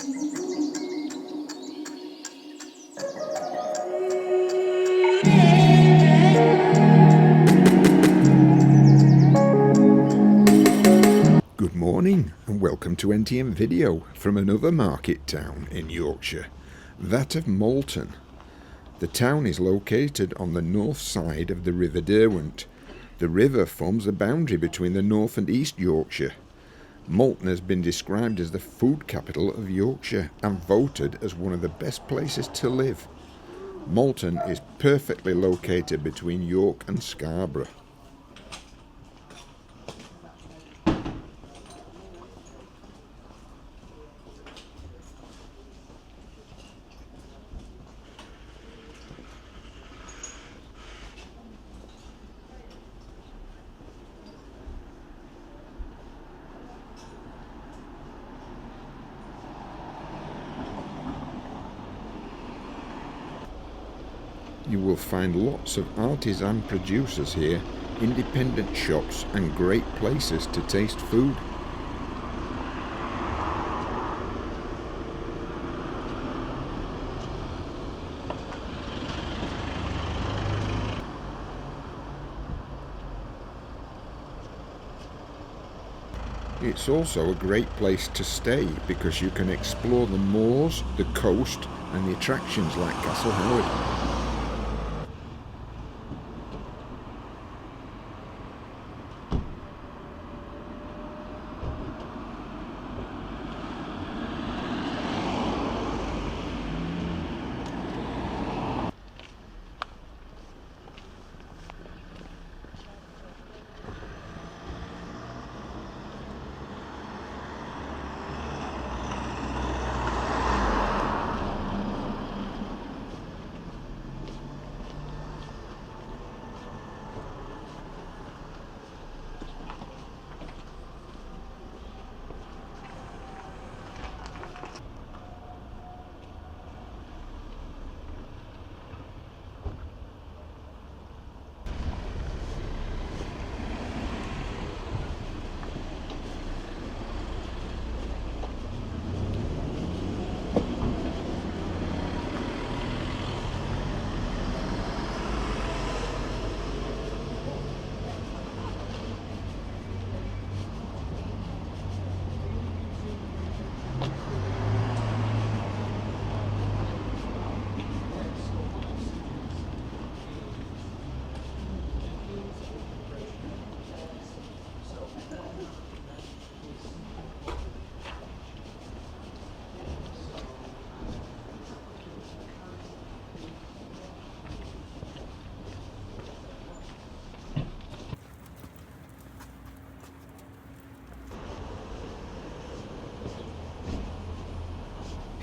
Good morning and welcome to NTM video from another market town in Yorkshire, that of Malton. The town is located on the north side of the River Derwent. The river forms the boundary between the North and East Yorkshire. Malton has been described as the food capital of Yorkshire and voted as one of the best places to live. Malton is perfectly located between York and Scarborough. You will find lots of artisan producers here, independent shops and great places to taste food. It's also a great place to stay because you can explore the moors, the coast and the attractions like Castle Howard.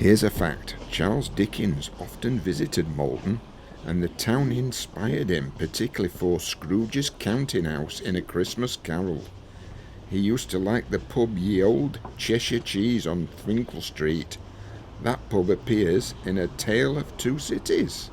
Here's a fact: Charles Dickens often visited Malton, and the town inspired him, particularly for Scrooge's counting house in A Christmas Carol. He used to like the pub Ye Old Cheshire Cheese on Thwinkle Street. That pub appears in A Tale of Two Cities.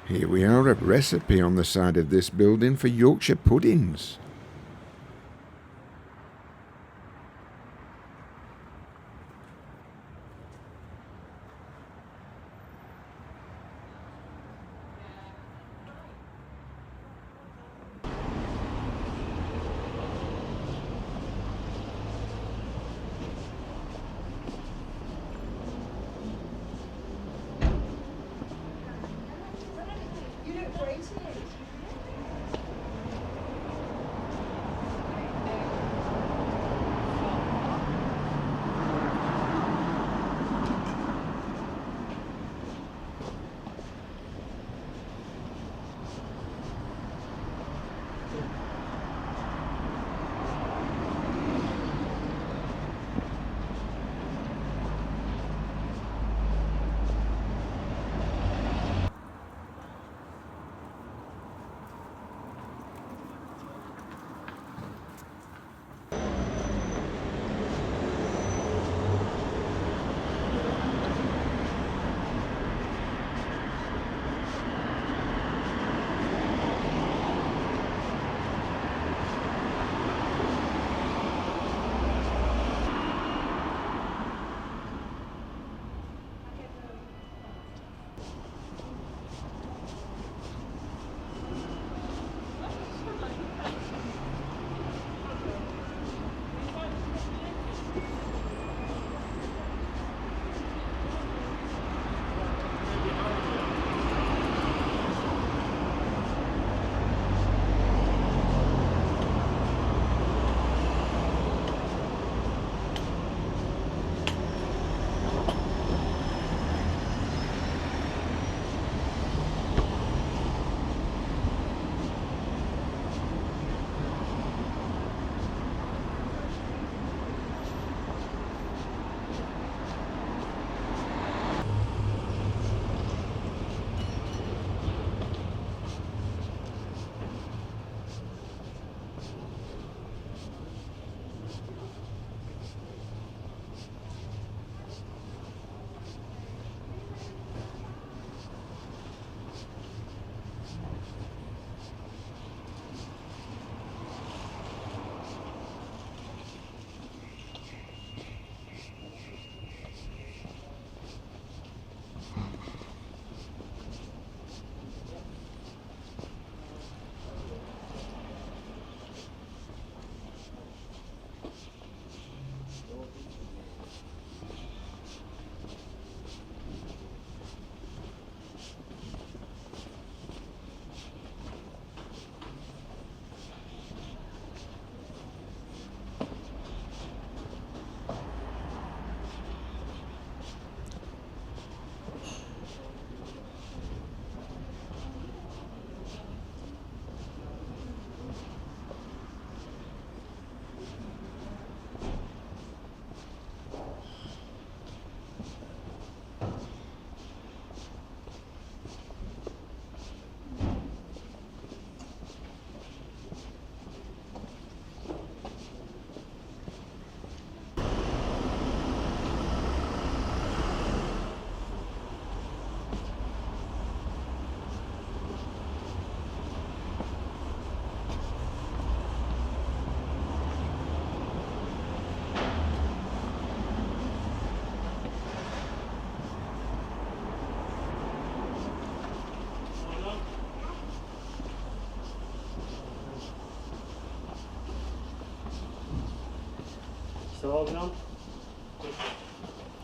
Here we are, a recipe on the side of this building for Yorkshire puddings.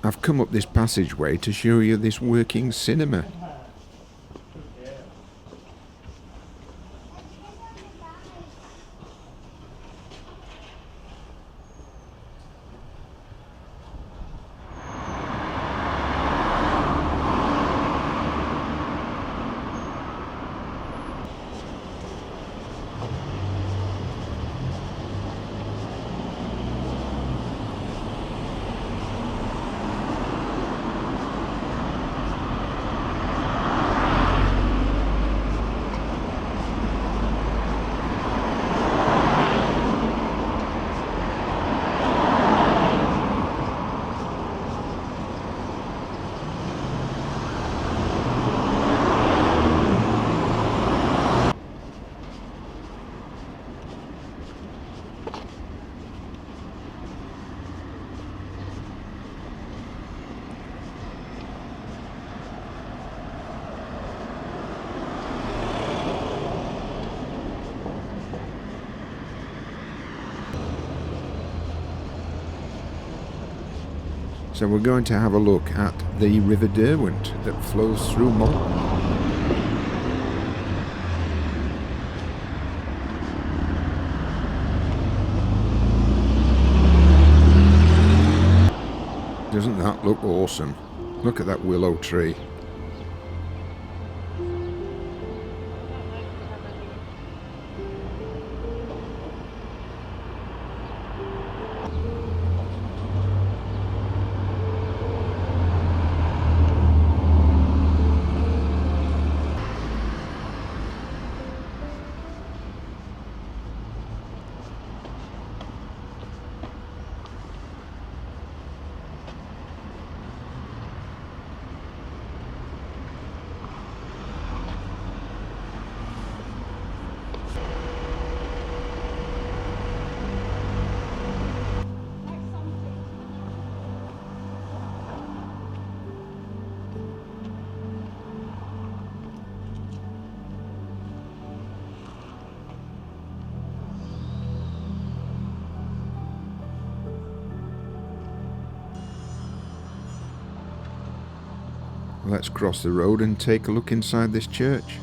I've come up this passageway to show you this working cinema. So we're going to have a look at the River Derwent that flows through Malton. Doesn't that look awesome? Look at that willow tree. Let's cross the road and take a look inside this church.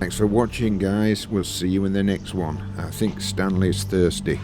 Thanks for watching, guys. We'll see you in the next one. I think Stanley's thirsty.